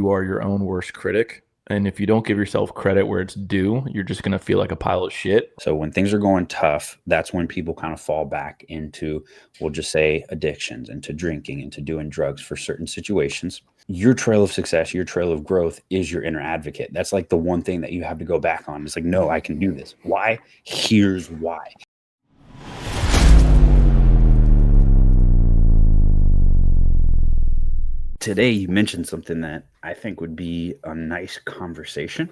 you are your own worst critic. And if you don't give yourself credit where it's due, you're just going to feel like a pile of shit. So when things are going tough, that's when people kind of fall back into, we'll just say, addictions, into drinking, into doing drugs for certain situations. Your trail of success, your trail of growth is your inner advocate. That's like the one thing that you have to go back on. It's like, no, I can do this. Why? Here's why. Today, you mentioned something that I think would be a nice conversation,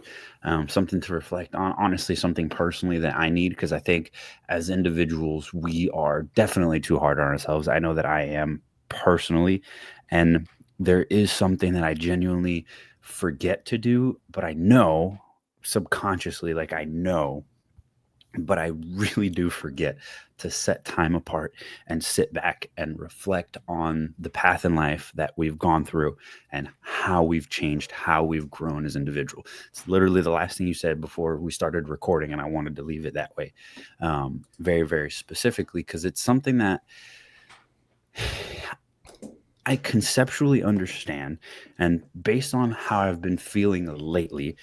something to reflect on. Honestly, something personally that I need, because I think as individuals, we are definitely too hard on ourselves. I know that I am personally, and there is something that I genuinely forget to do, but I know subconsciously, like I know, but I really do forget to set time apart and sit back and reflect on the path in life that we've gone through and how we've changed, how we've grown as individuals. It's literally the last thing you said before we started recording, and I wanted to leave it that way, very, very specifically, because it's something that I conceptually understand, and based on how I've been feeling lately,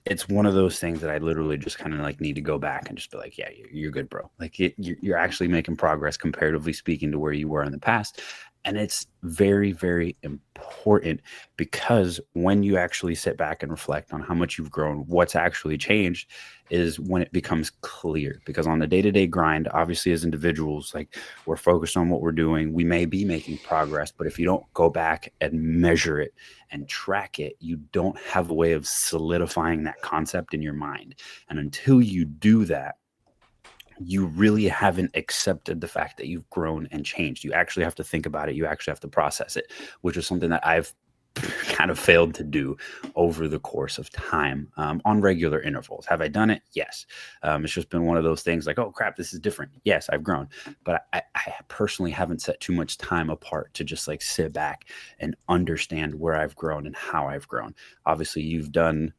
it's one of those things that I literally just kind of like need to go back and just be like, yeah, you're good, bro. Like you're actually making progress comparatively speaking to where you were in the past. And it's very, very important, because when you actually sit back and reflect on how much you've grown, what's actually changed is when it becomes clear. Because on the day-to-day grind, obviously as individuals, like we're focused on what we're doing. We may be making progress, but if you don't go back and measure it and track it, you don't have a way of solidifying that concept in your mind. And until you do that, you really haven't accepted the fact that you've grown and changed. You actually have to think about it. You actually have to process it, which is something that I've kind of failed to do over the course of time, on regular intervals. Have I done it? Yes. It's just been one of those things like, oh crap, this is different. Yes, I've grown, but I personally haven't set too much time apart to just like sit back and understand where I've grown and how I've grown. Obviously, you've done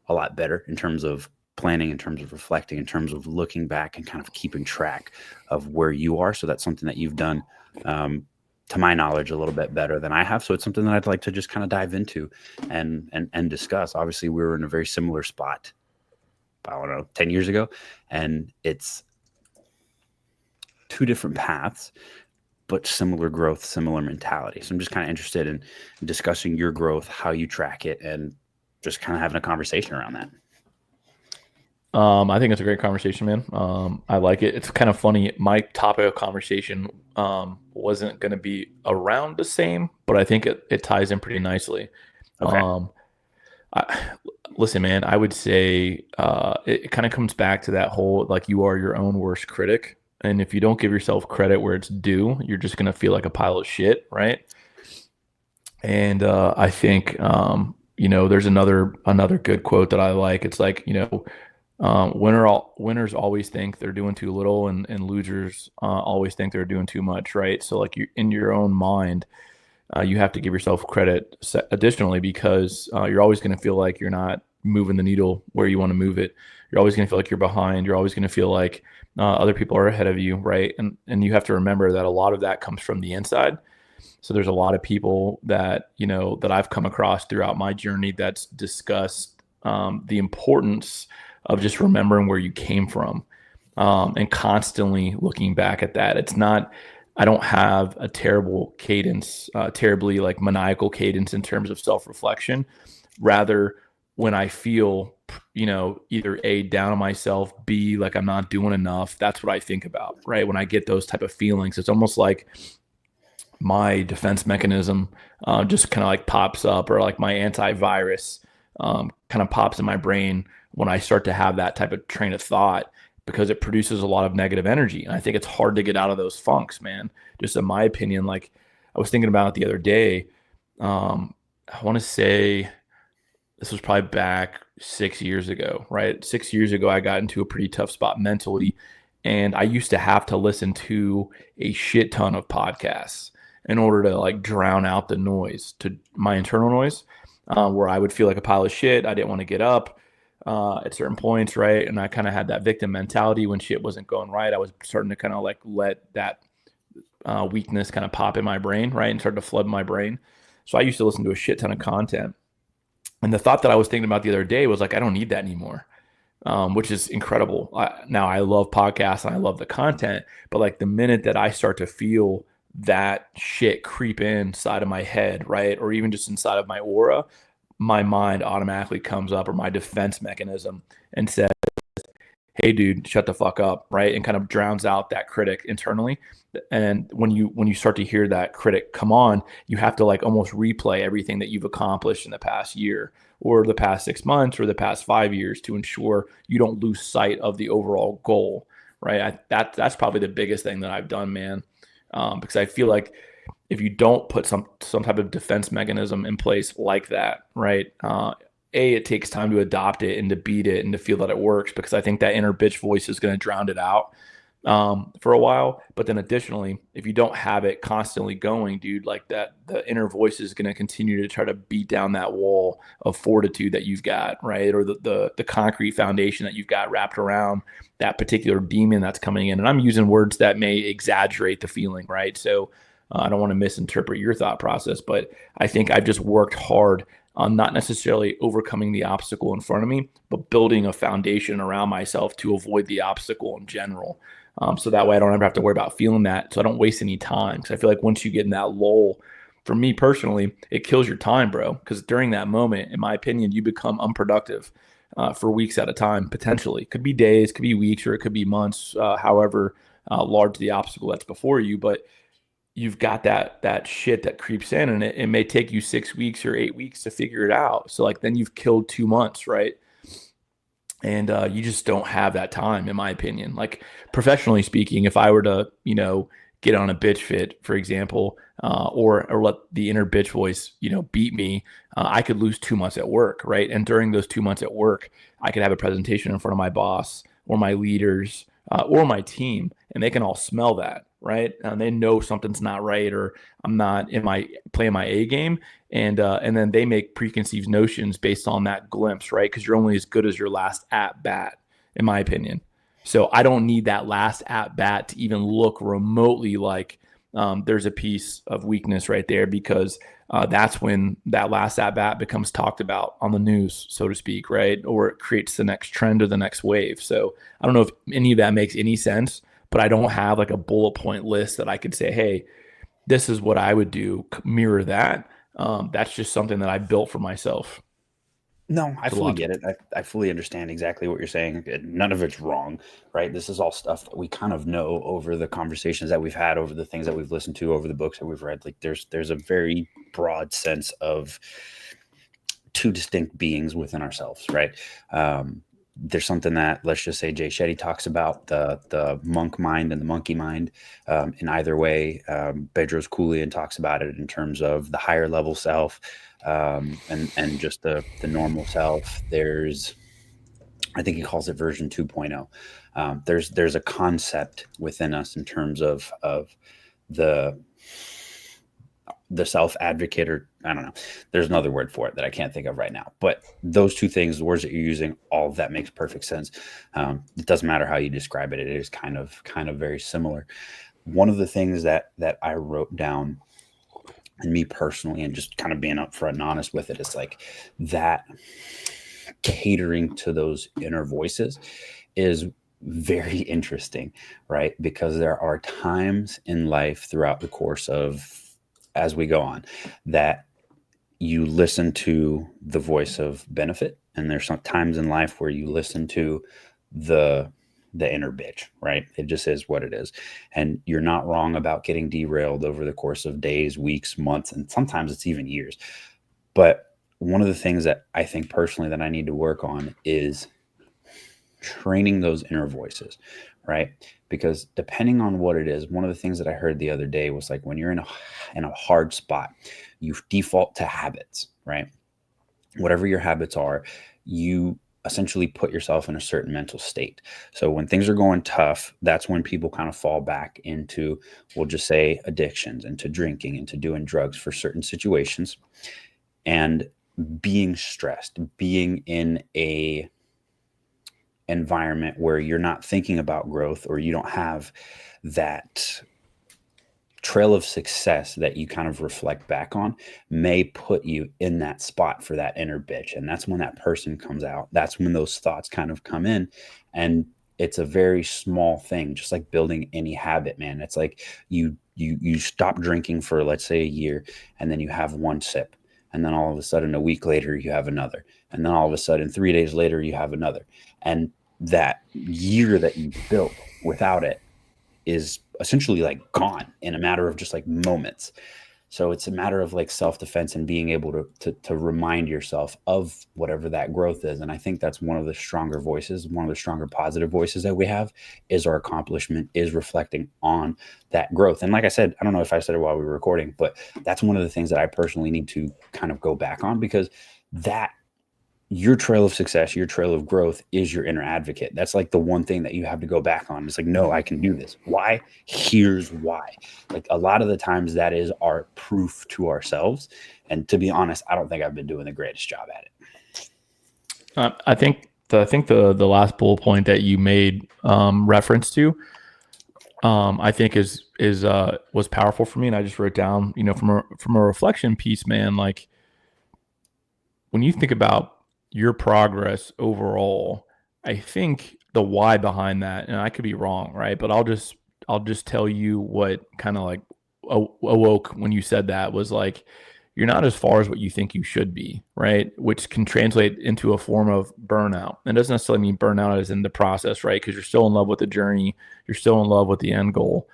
a lot better in terms of planning, in terms of reflecting, in terms of looking back and kind of keeping track of where you are. So that's something that you've done, to my knowledge, a little bit better than I have. So it's something that I'd like to just kind of dive into and discuss. Obviously, we were in a very similar spot, I don't know, 10 years ago, and it's two different paths, but similar growth, similar mentality. So I'm just kind of interested in discussing your growth, how you track it, and just kind of having a conversation around that. I think it's a great conversation, man. I like it. It's kind of funny. My topic of conversation wasn't going to be around the same, but I think it ties in pretty nicely. Okay. Um, I, listen, man, I would say it kind of comes back to that whole like you are your own worst critic. And if you don't give yourself credit where it's due, you're just going to feel like a pile of shit, right? And I think there's another good quote that I like. It's like, winners always think they're doing too little, and losers always think they're doing too much, right? So like you in your own mind, you have to give yourself credit additionally, because you're always going to feel like you're not moving the needle where you want to move it. You're always going to feel like you're behind. You're always going to feel like other people are ahead of you, right? And you have to remember that a lot of that comes from the inside. So there's a lot of people that that I've come across throughout my journey that's discussed the importance of just remembering where you came from, and constantly looking back at that. It's not, I don't have a terrible cadence, terribly like maniacal cadence in terms of self reflection. Rather, when I feel, either A, down on myself, B, like I'm not doing enough, that's what I think about, right? When I get those type of feelings, it's almost like my defense mechanism just kind of like pops up, or like my antivirus kind of pops in my brain when I start to have that type of train of thought, because it produces a lot of negative energy. And I think it's hard to get out of those funks, man. Just in my opinion, like I was thinking about it the other day. I want to say this was probably back 6 years ago, right? 6 years ago, I got into a pretty tough spot mentally. And I used to have to listen to a shit ton of podcasts in order to like drown out the noise, to my internal noise, where I would feel like a pile of shit. I didn't want to get up at certain points, right? And I kind of had that victim mentality when shit wasn't going right. I was starting to kind of like let that weakness kind of pop in my brain, right? And start to flood my brain. So I used to listen to a shit ton of content. And the thought that I was thinking about the other day was like, I don't need that anymore, which is incredible. Now I love podcasts and I love the content, but like the minute that I start to feel that shit creep inside of my head, right, or even just inside of my aura, my mind automatically comes up, or my defense mechanism, and says, hey dude, shut the fuck up, right, and kind of drowns out that critic internally. And when you start to hear that critic come on, you have to like almost replay everything that you've accomplished in the past year or the past 6 months or the past 5 years to ensure you don't lose sight of the overall goal, right? That's probably the biggest thing that I've done, man. Because I feel like if you don't put some type of defense mechanism in place like that, right? It takes time to adopt it and to beat it and to feel that it works, because I think that inner bitch voice is going to drown it out for a while. But then additionally, if you don't have it constantly going, dude, like that, the inner voice is going to continue to try to beat down that wall of fortitude that you've got, right? Or the concrete foundation that you've got wrapped around that particular demon that's coming in. And I'm using words that may exaggerate the feeling, right? So I don't want to misinterpret your thought process, but I think I've just worked hard on not necessarily overcoming the obstacle in front of me, but building a foundation around myself to avoid the obstacle in general. So that way I don't ever have to worry about feeling that. So I don't waste any time. Because I feel like once you get in that lull, for me personally, it kills your time, bro. Because during that moment, in my opinion, you become unproductive for weeks at a time, potentially. Could be days, could be weeks, or it could be months, however large the obstacle that's before you. But you've got that shit that creeps in, and it may take you 6 weeks or 8 weeks to figure it out. So like then you've killed 2 months, right? And you just don't have that time, in my opinion. Like professionally speaking, if I were to, get on a bitch fit, for example, or let the inner bitch voice, beat me, I could lose 2 months at work, right? And during those 2 months at work, I could have a presentation in front of my boss or my leaders or my team, and they can all smell that, right? And they know something's not right, or I'm not in my playing my A game, and then they make preconceived notions based on that glimpse, right? Because you're only as good as your last at bat, in my opinion. So I don't need that last at bat to even look remotely like there's a piece of weakness right there, because that's when that last at bat becomes talked about on the news, so to speak, right? Or it creates the next trend or the next wave. So I don't know if any of that makes any sense, but I don't have like a bullet point list that I could say, hey, this is what I would do, mirror that. That's just something that I built for myself. No, I The fully logic. get it. I fully understand exactly what you're saying. None of it's wrong, right? This is all stuff that we kind of know over the conversations that we've had, over the things that we've listened to, over the books that we've read. Like there's a very broad sense of two distinct beings within ourselves, right? There's something that, let's just say, Jay Shetty talks about, the monk mind and the monkey mind. In either way, Bedros Keuilian talks about it in terms of the higher level self, and just the normal self. I think he calls it version 2.0. There's a concept within us in terms of the self advocate, or I don't know. There's another word for it that I can't think of right now. But those two things, the words that you're using, all of that makes perfect sense. It doesn't matter how you describe it; it is kind of very similar. One of the things that I wrote down, and me personally, and just kind of being upfront and honest with it, is like that catering to those inner voices is very interesting, right? Because there are times in life throughout the course of, as we go on, that you listen to the voice of benefit, and there's some times in life where you listen to the inner bitch, right? It just is what it is. And you're not wrong about getting derailed over the course of days, weeks, months, and sometimes it's even years. But one of the things that I think personally that I need to work on is training those inner voices, right? Because depending on what it is, one of the things that I heard the other day was like, when you're in a hard spot, you default to habits, right? Whatever your habits are, you essentially put yourself in a certain mental state. So when things are going tough, that's when people kind of fall back into, we'll just say, addictions, into drinking, into doing drugs for certain situations. And being stressed, being in a environment where you're not thinking about growth, or you don't have that trail of success that you kind of reflect back on may put you in that spot for that inner bitch. And that's when that person comes out. That's when those thoughts kind of come in. And it's a very small thing, just like building any habit, man. It's like you stop drinking for, let's say, a year, and then you have one sip. And then all of a sudden, a week later, you have another. And then all of a sudden, 3 days later, you have another. And that year that you built without it is essentially like gone in a matter of just like moments. So it's a matter of like self-defense and being able to remind yourself of whatever that growth is. And I think that's one of the stronger voices, one of the stronger positive voices that we have, is our accomplishment, is reflecting on that growth. And like I said, I don't know if I said it while we were recording, but that's one of the things that I personally need to kind of go back on, because that your trail of success, your trail of growth is your inner advocate. That's like the one thing that you have to go back on. It's like, no, I can do this. Why? Here's why. Like a lot of the times that is our proof to ourselves. And to be honest, I don't think I've been doing the greatest job at it. I think the last bullet point that you made reference to, I think was powerful for me, and I just wrote down, from a reflection piece, man. Like when you think about your progress overall, I think the why behind that, and I could be wrong, right? But I'll just tell you what kind of like awoke when you said that, was like, you're not as far as what you think you should be, right? Which can translate into a form of burnout. And it doesn't necessarily mean burnout as in the process, right? Because you're still in love with the journey, you're still in love with the end goal.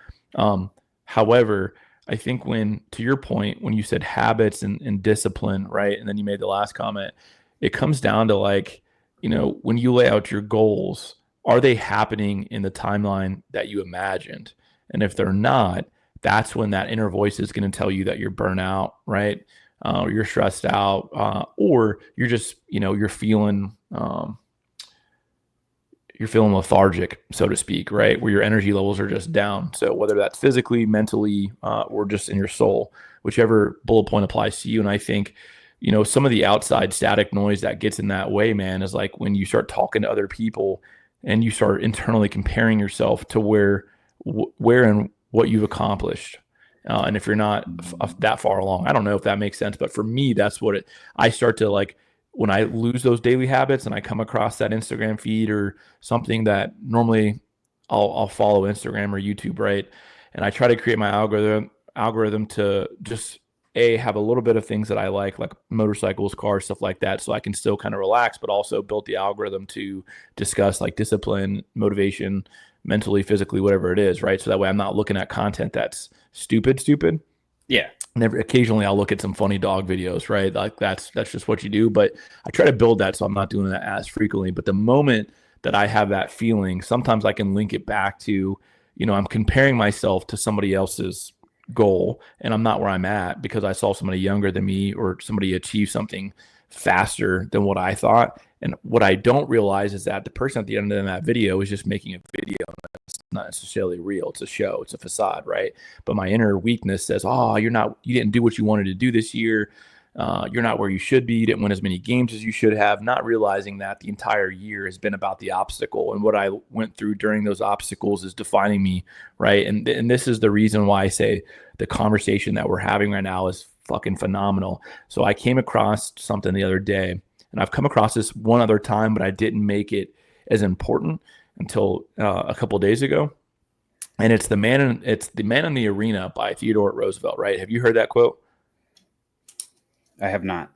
However, I think to your point, when you said habits and discipline, right? And then you made the last comment, it comes down to like, when you lay out your goals, are they happening in the timeline that you imagined? And if they're not, that's when that inner voice is going to tell you that you're burnt out, right? Or you're stressed out, or you're just, you're feeling lethargic, so to speak, right? Where your energy levels are just down. So whether that's physically, mentally, or just in your soul, whichever bullet point applies to you. And I think, some of the outside static noise that gets in that way, man, is like when you start talking to other people and you start internally comparing yourself to where and what you've accomplished. And if you're not that far along, I don't know if that makes sense, but for me, that's what I start to like, when I lose those daily habits and I come across that Instagram feed or something that normally I'll follow Instagram or YouTube, right? And I try to create my algorithm to just have a little bit of things that I like motorcycles, cars, stuff like that. So I can still kind of relax, but also build the algorithm to discuss like discipline, motivation, mentally, physically, whatever it is, right? So that way I'm not looking at content that's stupid. Yeah. Occasionally I'll look at some funny dog videos, right? Like that's just what you do. But I try to build that so I'm not doing that as frequently. But the moment that I have that feeling, sometimes I can link it back to, I'm comparing myself to somebody else's goal and I'm not where I'm at because I saw somebody younger than me or somebody achieve something faster than what I thought. And what I don't realize is that the person at the end of that video is just making a video. It's not necessarily real. It's a show. It's a facade, right? But my inner weakness says, "Oh, you didn't do what you wanted to do this year. You're not where you should be. You didn't win as many games as you should have." Not realizing that the entire year has been about the obstacle, and what I went through during those obstacles is defining me, right? And this is the reason why I say the conversation that we're having right now is fucking phenomenal. So I came across something the other day, and I've come across this one other time, but I didn't make it as important until a couple of days ago. And it's the man in the arena by Theodore Roosevelt, right? Have you heard that quote? I have not.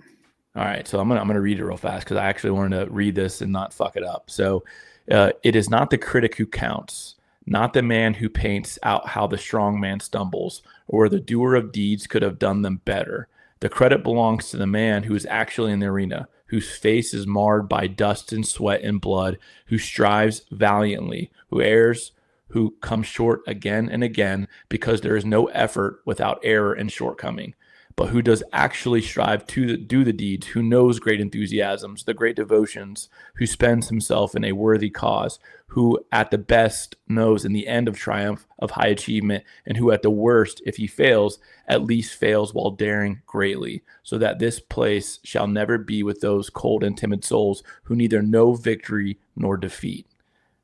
All right, so I'm gonna read it real fast because I actually wanted to read this and not fuck it up. So, it is not the critic who counts, not the man who paints out how the strong man stumbles, or the doer of deeds could have done them better. The credit belongs to the man who is actually in the arena, whose face is marred by dust and sweat and blood, who strives valiantly, who errs, who comes short again and again, because there is no effort without error and shortcoming, but who does actually strive to do the deeds, who knows great enthusiasms, the great devotions, who spends himself in a worthy cause, who at the best knows in the end of triumph of high achievement, and who at the worst, if he fails, at least fails while daring greatly, so that this place shall never be with those cold and timid souls who neither know victory nor defeat,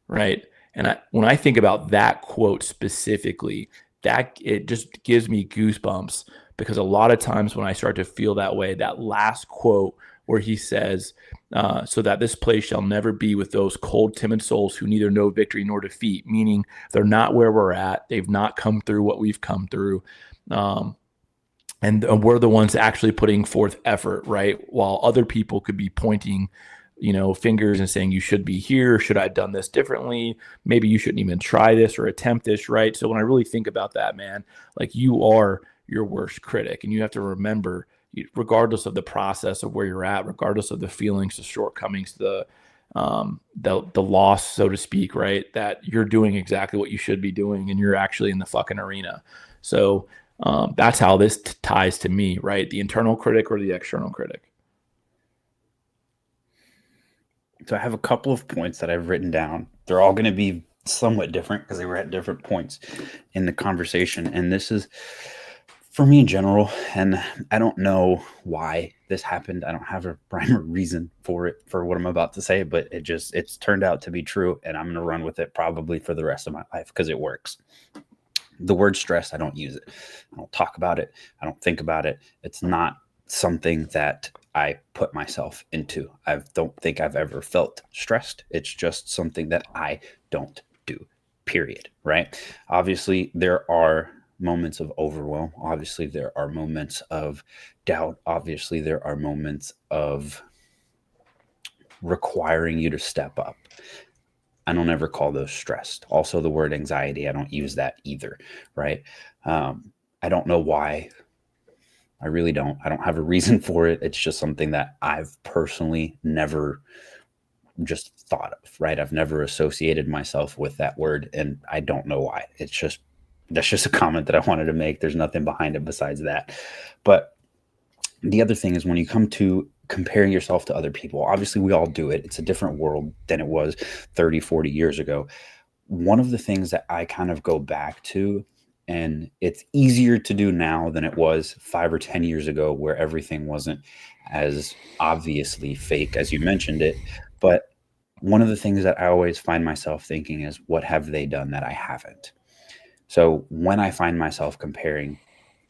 right? And when I think about that quote specifically, that it just gives me goosebumps, because a lot of times when I start to feel that way, that last quote where he says, so that this place shall never be with those cold, timid souls who neither know victory nor defeat, meaning they're not where we're at. They've not come through what we've come through. And we're the ones actually putting forth effort, right? While other people could be pointing, fingers and saying, you should be here. Should I have done this differently? Maybe you shouldn't even try this or attempt this, right? So when I really think about that, man, like, you are your worst critic, and you have to remember, regardless of the process of where you're at, regardless of the feelings, the shortcomings, the loss, so to speak, right? That you're doing exactly what you should be doing, and you're actually in the fucking arena. So that's how this ties to me, right? The internal critic or the external critic. So I have a couple of points that I've written down. They're all going to be somewhat different because they were at different points in the conversation. And this is for me in general. And I don't know why this happened. I don't have a rhyme or reason for it, for what I'm about to say, but it's turned out to be true. And I'm going to run with it probably for the rest of my life because it works. The word stress, I don't use it. I don't talk about it. I don't think about it. It's not something that I put myself into. I don't think I've ever felt stressed. It's just something that I don't do, period. Right? Obviously, there are moments of overwhelm. Obviously, there are moments of doubt. Obviously, there are moments of requiring you to step up. I don't ever call those stressed. Also, the word anxiety, I don't use that either, right? I don't know why. I really don't. I don't have a reason for it. It's just something that I've personally never just thought of, right? I've never associated myself with that word, and I don't know why. That's just a comment that I wanted to make. There's nothing behind it besides that. But the other thing is, when you come to comparing yourself to other people, obviously we all do it. It's a different world than it was 30, 40 years ago. One of the things that I kind of go back to, and it's easier to do now than it was 5 or 10 years ago, where everything wasn't as obviously fake as you mentioned it. But one of the things that I always find myself thinking is, what have they done that I haven't? So when I find myself comparing,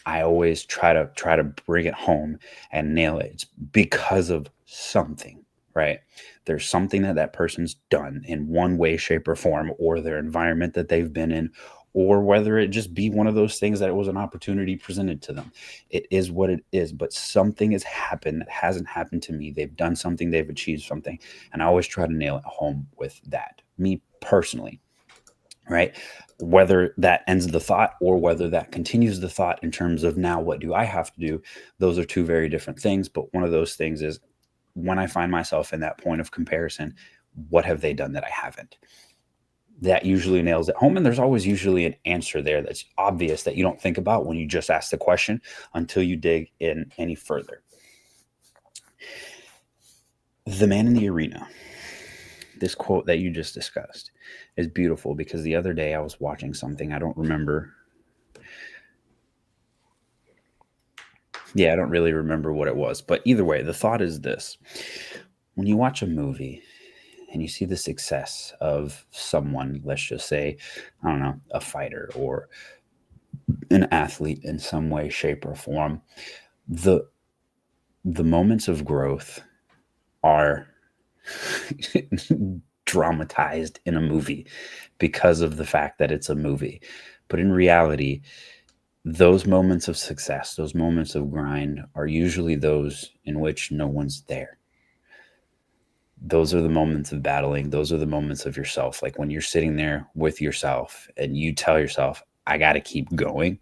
I always try to bring it home and nail it. It's because of something, right? There's something that person's done in one way, shape, or form, or their environment that they've been in, or whether it just be one of those things that it was an opportunity presented to them. It is what it is, but something has happened that hasn't happened to me. They've done something, they've achieved something, and I always try to nail it home with that, me personally, right? Whether that ends the thought or whether that continues the thought in terms of, now what do I have to do? Those are two very different things. But one of those things is, when I find myself in that point of comparison, what have they done that I haven't? That usually nails it home. And there's always usually an answer there that's obvious that you don't think about when you just ask the question, until you dig in any further. The man in the arena, this quote that you just discussed, is beautiful, because the other day I was watching something. I don't remember. Yeah, I don't really remember what it was. But either way, the thought is this. When you watch a movie and you see the success of someone, let's just say, I don't know, a fighter or an athlete in some way, shape, or form, the moments of growth are dramatized in a movie because of the fact that it's a movie. But in reality, those moments of success, those moments of grind, are usually those in which no one's there. Those are the moments of battling. Those are the moments of yourself. Like when you're sitting there with yourself and you tell yourself, I got to keep going.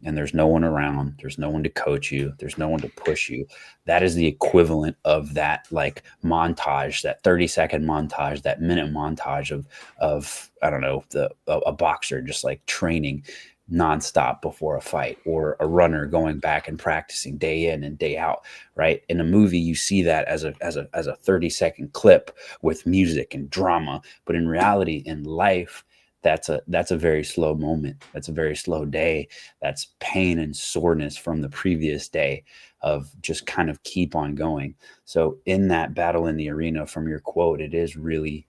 And there's no one around. There's no one to coach you. There's no one to push you. That is the equivalent of that, like, montage, that 30-second montage, that minute montage of I don't know, a boxer just like training nonstop before a fight, or a runner going back and practicing day in and day out, right? In a movie, you see that as a 30-second clip with music and drama. But in reality, in life, that's a very slow moment. That's a very slow day. That's pain and soreness from the previous day of just kind of keep on going. So in that battle in the arena, from your quote, it is really,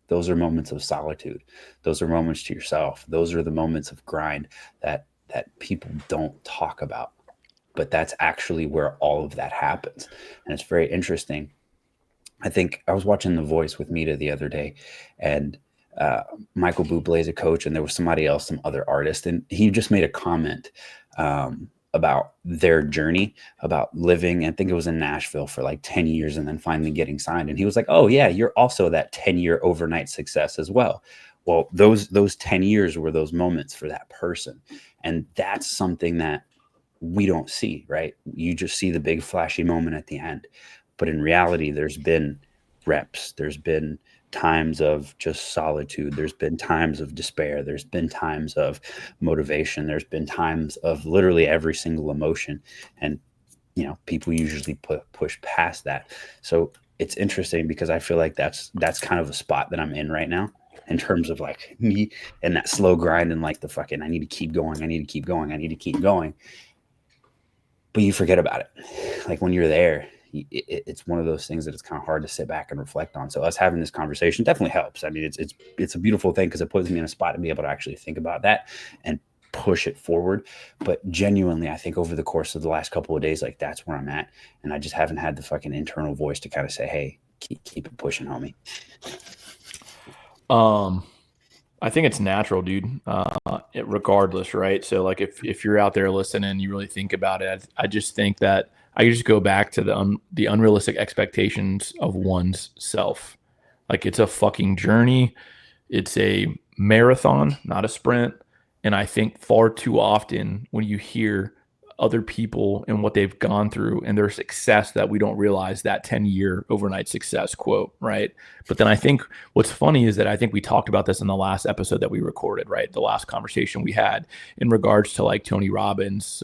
those are moments of solitude. Those are moments to yourself. Those are the moments of grind that that people don't talk about. But that's actually where all of that happens. And it's very interesting. I think I was watching The Voice with Mita the other day, and Michael Bublé is a coach, and there was somebody else, some other artist, and he just made a comment about their journey, about living, I think it was in Nashville for like 10 years and then finally getting signed. And he was like, oh yeah, you're also that 10-year overnight success as well. Well, those 10 years were those moments for that person. And that's something that we don't see, right? You just see the big flashy moment at the end. But in reality, there's been reps, there's been times of just solitude, there's been times of despair, there's been times of motivation, there's been times of literally every single emotion. And people usually push past that. So it's interesting because I feel like that's kind of a spot that I'm in right now, in terms of like me and that slow grind and like the fucking I need to keep going, I need to keep going, I need to keep going. But you forget about it. Like when you're there, it's one of those things that it's kind of hard to sit back and reflect on. So us having this conversation definitely helps. I mean, it's a beautiful thing because it puts me in a spot to be able to actually think about that and push it forward. But genuinely, I think over the course of the last couple of days, like that's where I'm at. And I just haven't had the fucking internal voice to kind of say, hey, keep it pushing, homie. I think it's natural, dude. Regardless, right? So, like, if you're out there listening, and you really think about it. I just think that I just go back to the unrealistic expectations of one's self. Like, it's a fucking journey. It's a marathon, not a sprint. And I think far too often when you hear other people and what they've gone through and their success, that we don't realize that 10-year overnight success quote, right? But then I think what's funny is that I think we talked about this in the last episode that we recorded, right? The last conversation we had in regards to like Tony Robbins,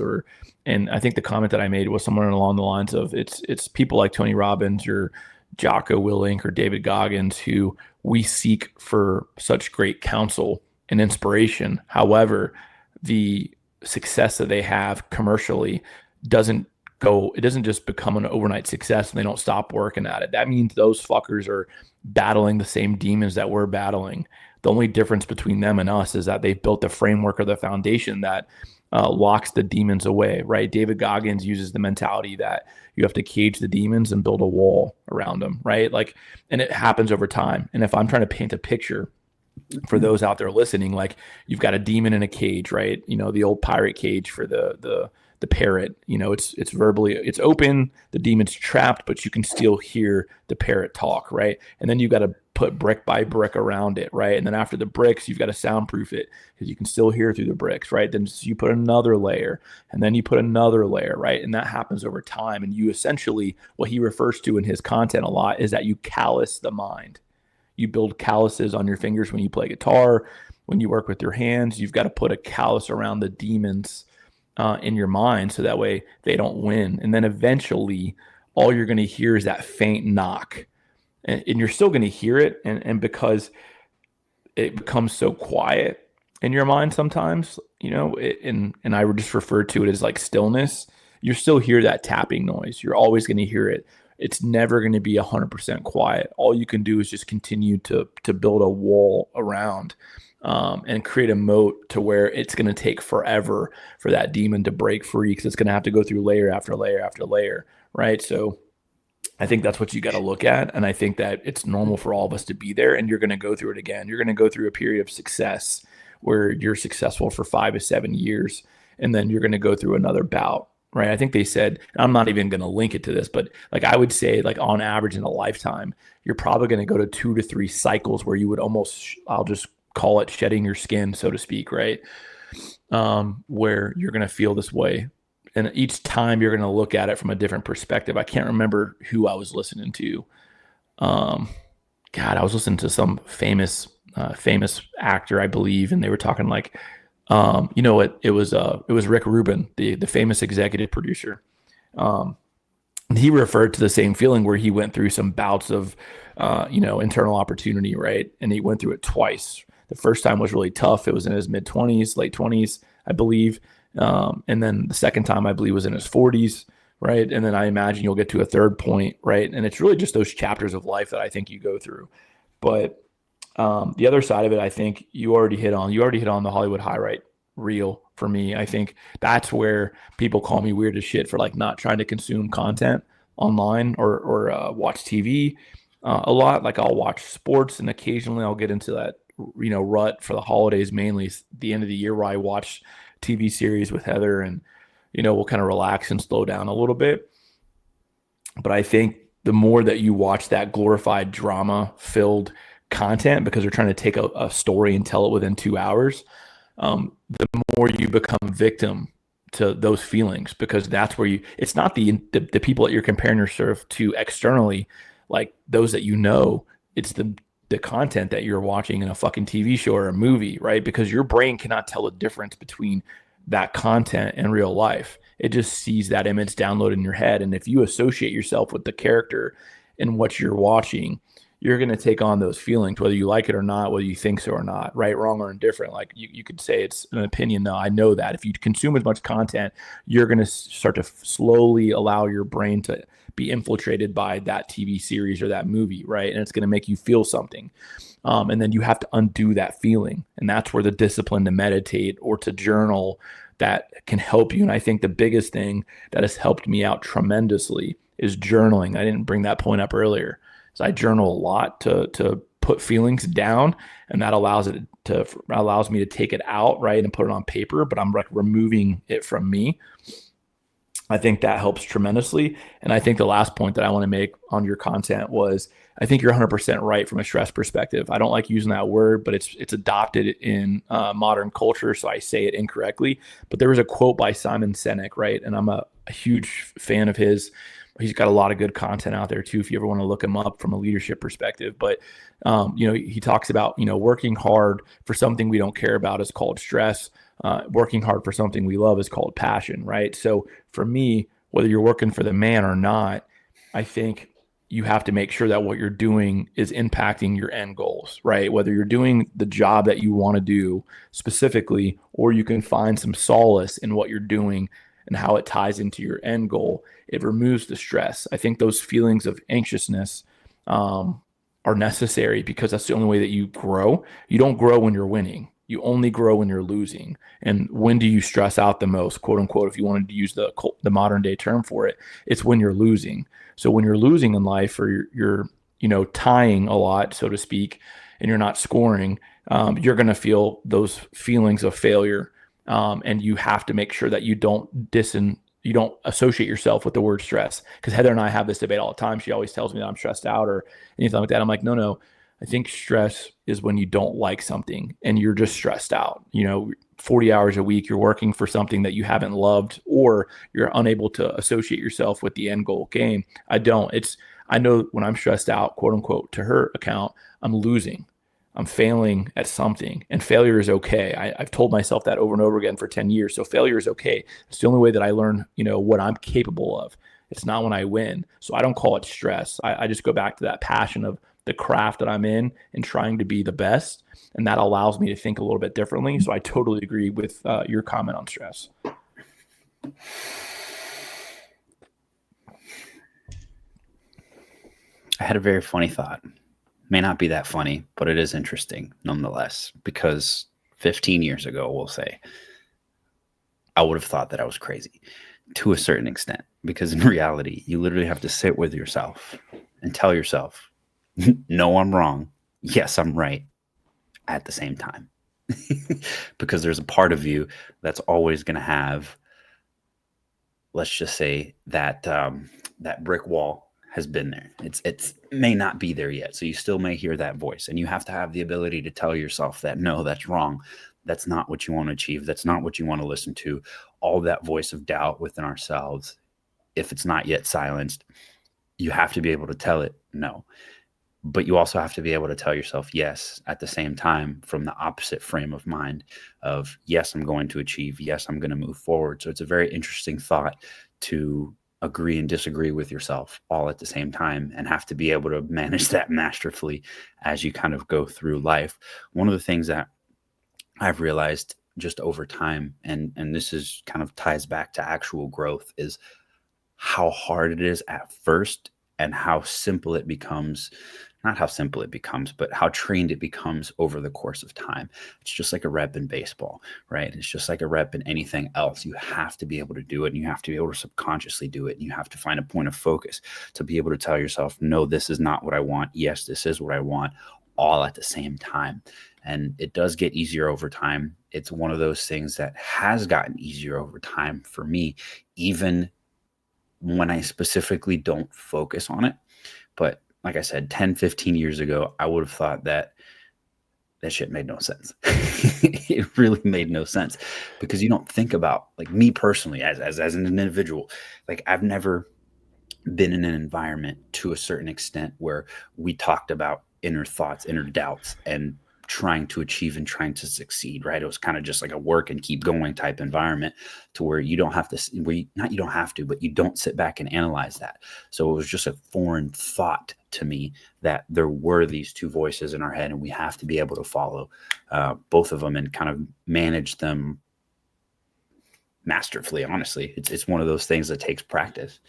and I think the comment that I made was somewhere along the lines of it's people like Tony Robbins or Jocko Willink or David Goggins who we seek for such great counsel and inspiration. However, the success that they have commercially doesn't just become an overnight success and they don't stop working at it. That means those fuckers are battling the same demons that we're battling. The only difference between them and us is that they've built the framework or the foundation that locks the demons away, right? David Goggins uses the mentality that you have to cage the demons and build a wall around them, right? Like, and it happens over time. And if I'm trying to paint a picture for those out there listening, like you've got a demon in a cage, right? The old pirate cage for the parrot, it's verbally, it's open, the demon's trapped, but you can still hear the parrot talk, right? And then you've got to put brick by brick around it, right? And then after the bricks, you've got to soundproof it because you can still hear through the bricks, right? Then you put another layer and then you put another layer, right? And that happens over time. And you essentially, what he refers to in his content a lot is that you callous the mind. You build calluses on your fingers when you play guitar. When you work with your hands, you've got to put a callus around the demons in your mind so that way they don't win. And then eventually all you're going to hear is that faint knock. And you're still going to hear it. And because it becomes so quiet in your mind sometimes, and I would just refer to it as like stillness, you still hear that tapping noise. You're always going to hear it. It's never going to be 100% quiet. All you can do is just continue to build a wall around and create a moat to where it's going to take forever for that demon to break free because it's going to have to go through layer after layer after layer, right? So I think that's what you got to look at. And I think that it's normal for all of us to be there, and you're going to go through it again. You're going to go through a period of success where you're successful for 5 to 7 years, and then you're going to go through another bout. Right. I think they said, and I'm not even going to link it to this, but like I would say like on average in a lifetime, you're probably going to go to 2 to 3 cycles where you would almost, I'll just call it shedding your skin, so to speak. Right. Where you're going to feel this way. And each time you're going to look at it from a different perspective. I can't remember who I was listening to. God, I was listening to some famous actor, I believe. And they were talking like, it was Rick Rubin, the famous executive producer. He referred to the same feeling where he went through some bouts of, internal opportunity, right? And he went through it twice. The first time was really tough. It was in his mid-20s, late 20s, I believe. And then the second time, I believe, was in his 40s, right? And then I imagine you'll get to a third point, right? And it's really just those chapters of life that I think you go through. But the other side of it, I think you already hit on the Hollywood high, real for me. I think that's where people call me weird as shit for like not trying to consume content online or watch TV a lot. Like I'll watch sports and occasionally I'll get into that rut for the holidays, mainly the end of the year where I watch TV series with Heather and we'll kind of relax and slow down a little bit. But I think the more that you watch that glorified drama filled content because they're trying to take a story and tell it within 2 hours, the more you become victim to those feelings because that's where it's not the people that you're comparing yourself to externally, like those that it's the content that you're watching in a fucking TV show or a movie, right? Because your brain cannot tell the difference between that content in real life. It just sees that image downloaded in your head. And if you associate yourself with the character and what you're watching, you're going to take on those feelings, whether you like it or not, whether you think so or not, right, wrong, or indifferent. Like you could say it's an opinion, though. I know that if you consume as much content, you're going to start to slowly allow your brain to be infiltrated by that TV series or that movie, right? And it's going to make you feel something. And then you have to undo that feeling. And that's where the discipline to meditate or to journal that can help you. And I think the biggest thing that has helped me out tremendously is journaling. I didn't bring that point up earlier. So I journal a lot to put feelings down, and that allows me to take it out, right, and put it on paper, but I'm like removing it from me. I think that helps tremendously. And I think the last point that I want to make on your content was I think you're 100% right from a stress perspective. I don't like using that word, but it's adopted in modern culture, so I say it incorrectly. But there was a quote by Simon Sinek, right? And I'm a huge fan of his. He's got a lot of good content out there too, if you ever want to look him up from a leadership perspective. But, he talks about, working hard for something we don't care about is called stress. Working hard for something we love is called passion, right? So for me, whether you're working for the man or not, I think you have to make sure that what you're doing is impacting your end goals, right? Whether you're doing the job that you want to do specifically, or you can find some solace in what you're doing and how it ties into your end goal, it removes the stress. I think those feelings of anxiousness are necessary because that's the only way that you grow. You don't grow when you're winning. You only grow when you're losing. And when do you stress out the most, quote unquote, if you wanted to use the modern day term for it, it's when you're losing. So when you're losing in life or you're tying a lot, so to speak, and you're not scoring, you're going to feel those feelings of failure. And you have to make sure that you don't associate yourself with the word stress. Because Heather and I have this debate all the time. She always tells me that I'm stressed out or anything like that. I'm like, no. I think stress is when you don't like something and you're just stressed out. 40 hours a week, you're working for something that you haven't loved, or you're unable to associate yourself with the end goal game. I know when I'm stressed out, quote unquote, to her account, I'm losing. I'm failing at something, and failure is okay. I've told myself that over and over again for 10 years. So failure is okay. It's the only way that I learn, what I'm capable of. It's not when I win. So I don't call it stress. I just go back to that passion of the craft that I'm in and trying to be the best. And that allows me to think a little bit differently. So I totally agree with your comment on stress. I had a very funny thought. May not be that funny, but it is interesting nonetheless, because 15 years ago, we'll say, I would have thought that I was crazy to a certain extent, because in reality, you literally have to sit with yourself and tell yourself, no, I'm wrong. Yes, I'm right at the same time. Because there's a part of you that's always going to have, let's just say that that brick wall has been there. It's may not be there yet. So you still may hear that voice, and you have to have the ability to tell yourself that, no, that's wrong. That's not what you want to achieve. That's not what you want to listen to. All that voice of doubt within ourselves, if it's not yet silenced, you have to be able to tell it no. But you also have to be able to tell yourself yes at the same time, from the opposite frame of mind of, yes, I'm going to achieve. Yes, I'm going to move forward. So it's a very interesting thought to agree and disagree with yourself all at the same time, and have to be able to manage that masterfully as you kind of go through life. One of the things that I've realized just over time, and this is kind of ties back to actual growth, is how hard it is at first and how simple it becomes. Not how simple it becomes, but how trained it becomes over the course of time. It's just like a rep in baseball, right? It's just like a rep in anything else. You have to be able to do it, and you have to be able to subconsciously do it. And you have to find a point of focus to be able to tell yourself, no, this is not what I want. Yes, this is what I want, all at the same time. And it does get easier over time. It's one of those things that has gotten easier over time for me, even when I specifically don't focus on it. But like I said, 10, 15 years ago, I would have thought that shit made no sense. It really made no sense, because you don't think about, like, me personally as an individual, like, I've never been in an environment to a certain extent where we talked about inner thoughts, inner doubts, and trying to achieve and trying to succeed, right? It was kind of just like a work and keep going type environment, to where you don't have to, you don't have to, but you don't sit back and analyze that. So it was just a foreign thought to me that there were these two voices in our head, and we have to be able to follow both of them and kind of manage them masterfully. Honestly, it's one of those things that takes practice.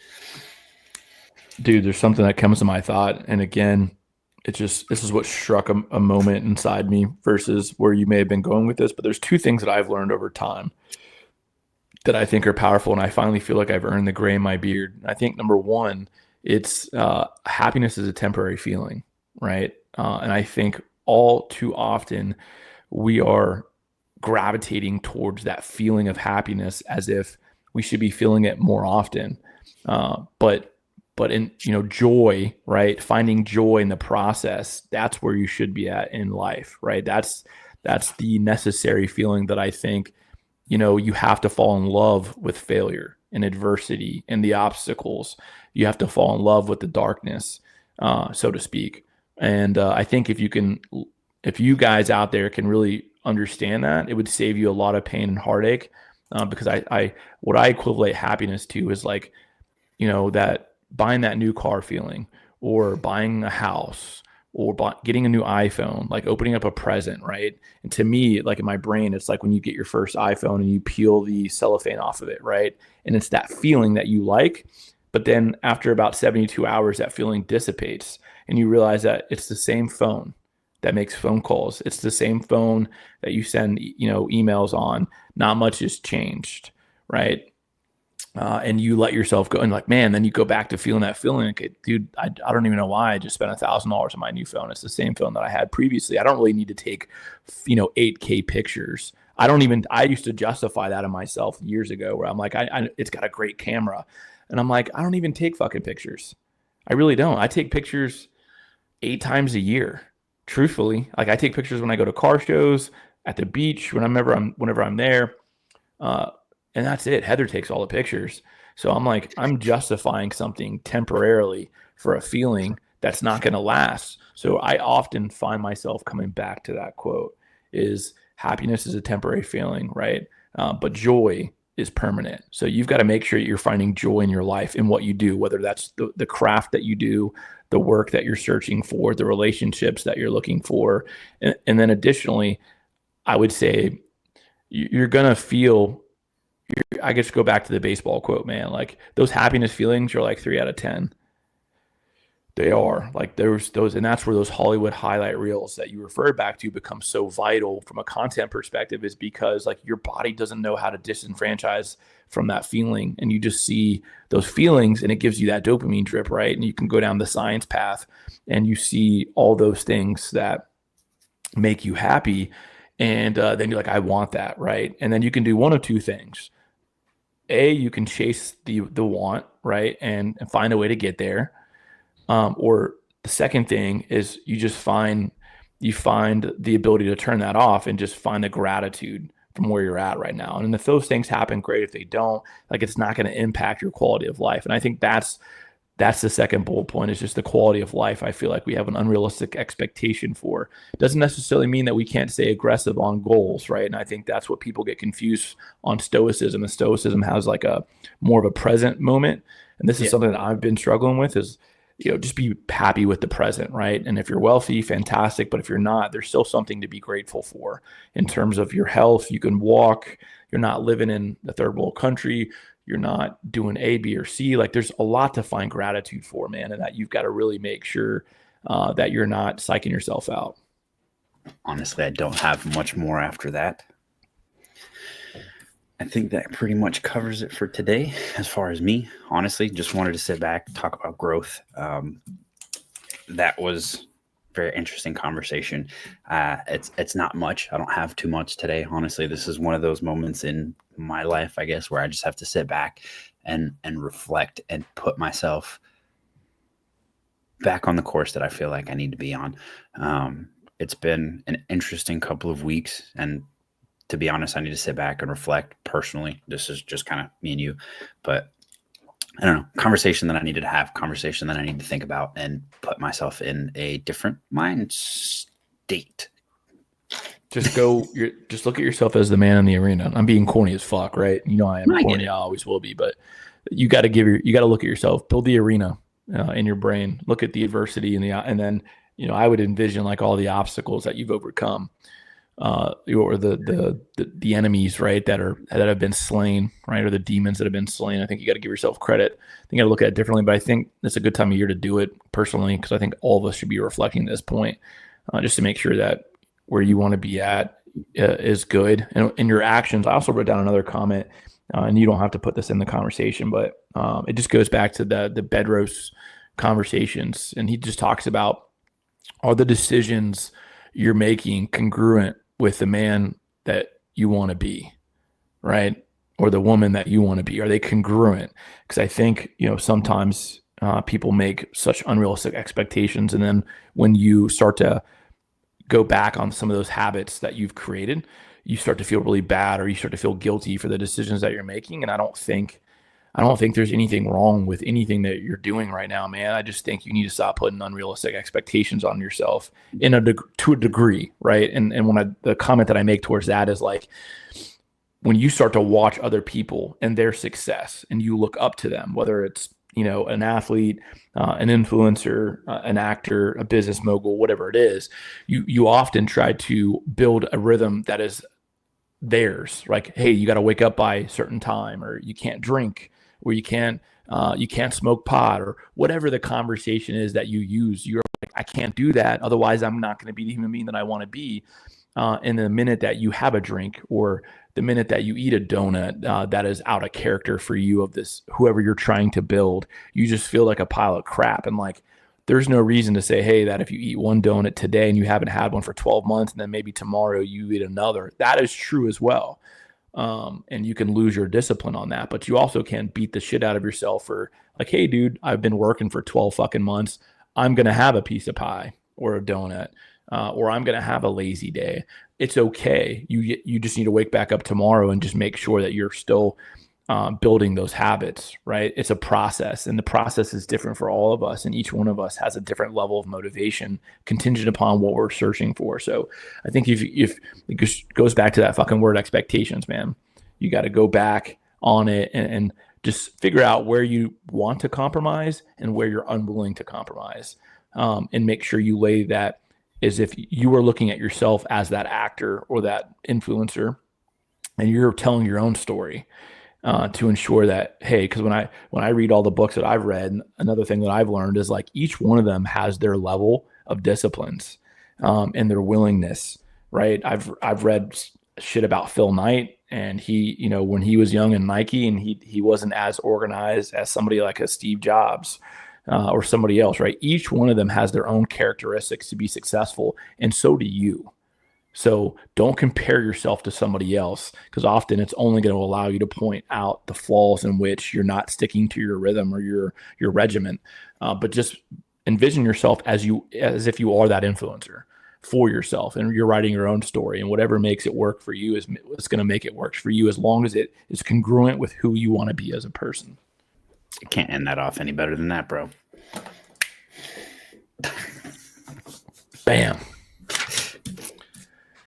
Dude, there's something that comes to my thought, and again, this is what struck a moment inside me versus where you may have been going with this. But there's two things that I've learned over time that I think are powerful, and I finally feel like I've earned the gray in my beard. I think number one, it's happiness is a temporary feeling, right? And I think all too often we are gravitating towards that feeling of happiness as if we should be feeling it more often. But in, joy, right? Finding joy in the process, that's where you should be at in life, right? That's the necessary feeling that I think, you have to fall in love with failure and adversity and the obstacles. You have to fall in love with the darkness, so to speak. And I think if you guys out there can really understand that, it would save you a lot of pain and heartache. Because what I equate happiness to is like, that buying that new car feeling, or buying a house, or getting a new iPhone, like opening up a present, right? And to me, like in my brain, it's like when you get your first iPhone and you peel the cellophane off of it, right? And it's that feeling that you like, but then after about 72 hours, that feeling dissipates, and you realize that it's the same phone that makes phone calls. It's the same phone that you send, emails on. Not much has changed, right? And you let yourself go, and like, man, then you go back to feeling that feeling. Like, dude, I don't even know why I just spent $1,000 on my new phone. It's the same phone that I had previously. I don't really need to take, 8K pictures. I used to justify that in myself years ago, where I'm like, it's got a great camera. And I'm like, I don't even take fucking pictures. I really don't. I take pictures 8 times a year. Truthfully, like, I take pictures when I go to car shows, at the beach, whenever I'm there. And that's it. Heather takes all the pictures. So I'm like, I'm justifying something temporarily for a feeling that's not going to last. So I often find myself coming back to that quote: is happiness is a temporary feeling, right? But joy is permanent. So you've got to make sure you're finding joy in your life, in what you do, whether that's the craft that you do, the work that you're searching for, the relationships that you're looking for. And then additionally, I would say you're going to feel, I guess, go back to the baseball quote, man, like those happiness feelings are like 3 out of 10. They are like those, and that's where those Hollywood highlight reels that you referred back to become so vital from a content perspective, is because like your body doesn't know how to disenfranchise from that feeling. And you just see those feelings and it gives you that dopamine drip, right? And you can go down the science path and you see all those things that make you happy. And then you're like, I want that, right? And then you can do one of two things. You can chase the want, right, and find a way to get there. Or the second thing is you find the ability to turn that off and just find the gratitude from where you're at right now. And if those things happen, great. If they don't, like, it's not going to impact your quality of life. And I think that's the second bullet point, is just the quality of life. I feel like we have an unrealistic expectation for. It doesn't necessarily mean that we can't stay aggressive on goals, right? And I think that's what people get confused on Stoicism. And Stoicism has like a more of a present moment. And this is something that I've been struggling with, is, just be happy with the present, right? And if you're wealthy, fantastic. But if you're not, there's still something to be grateful for in terms of your health. You can walk. You're not living in a third world country. you're not doing A, B, or C. Like there's a lot to find gratitude for, man, and that you've got to really make sure that you're not psyching yourself out. Honestly, I don't have much more after that. I think that pretty much covers it for today. As far as me, honestly, just wanted to sit back, talk about growth. That was very interesting conversation. It's not much. I don't have too much today. Honestly, this is one of those moments in my life, I guess, where I just have to sit back and reflect and put myself back on the course that I feel like I need to be on. It's been an interesting couple of weeks, and to be honest, I need to sit back and reflect personally. This is just kind of me and you, but I don't know, conversation that I needed to have, conversation that I need to think about and put myself in a different mind state. Just look at yourself as the man in the arena. I'm being corny as fuck, right? You know, I am corny. I always will be, but you got to look at yourself, build the arena in your brain, look at the adversity and then, you know, I would envision like all the obstacles that you've overcome. Or the enemies, right, that have been slain, right, or the demons that have been slain. I think you got to give yourself credit. I think you got to look at it differently, but I think it's a good time of year to do it personally, because I think all of us should be reflecting this point, just to make sure that where you want to be at is good. And in your actions, I also wrote down another comment, and you don't have to put this in the conversation, but it just goes back to the Bedros conversations, and he just talks about, are the decisions you're making congruent with the man that you want to be, right? Or the woman that you want to be? Are they congruent? Because I think, you know, sometimes people make such unrealistic expectations. And then when you start to go back on some of those habits that you've created, you start to feel really bad, or you start to feel guilty for the decisions that you're making. And I don't think there's anything wrong with anything that you're doing right now, man. I just think you need to stop putting unrealistic expectations on yourself to a degree, right? And the comment that I make towards that is like, when you start to watch other people and their success and you look up to them, whether it's, you know, an athlete, an influencer, an actor, a business mogul, whatever it is, you often try to build a rhythm that is theirs. Like, hey, you got to wake up by a certain time, or you can't drink, or you can't smoke pot, or whatever the conversation is that you use. You're like, I can't do that, otherwise I'm not going to be the human being that I want to be. And the minute that you have a drink, or the minute that you eat a donut that is out of character for you, of this whoever you're trying to build, you just feel like a pile of crap. And like, there's no reason to say, hey, that if you eat one donut today and you haven't had one for 12 months, and then maybe tomorrow you eat another, that is true as well. And you can lose your discipline on that, but you also can't beat the shit out of yourself for like, hey, dude, I've been working for 12 fucking months. I'm going to have a piece of pie or a donut, or I'm going to have a lazy day. It's okay. You just need to wake back up tomorrow and just make sure that you're still building those habits, right? It's a process, and the process is different for all of us, and each one of us has a different level of motivation contingent upon what we're searching for. So I think if it goes back to that fucking word, expectations, man, you got to go back on it and just figure out where you want to compromise and where you're unwilling to compromise, and make sure you lay that as if you were looking at yourself as that actor or that influencer, and you're telling your own story. To ensure that, hey, because when I read all the books that I've read, another thing that I've learned is like each one of them has their level of disciplines, and their willingness, right? I've read shit about Phil Knight, and he, you know, when he was young in Nike, and he wasn't as organized as somebody like a Steve Jobs, or somebody else, right? Each one of them has their own characteristics to be successful, and so do you. So don't compare yourself to somebody else, because often it's only going to allow you to point out the flaws in which you're not sticking to your rhythm or your regiment. But just envision yourself as if you are that influencer for yourself, and you're writing your own story, and whatever makes it work for you is what's going to make it work for you, as long as it is congruent with who you want to be as a person. You can't end that off any better than that, bro. Bam.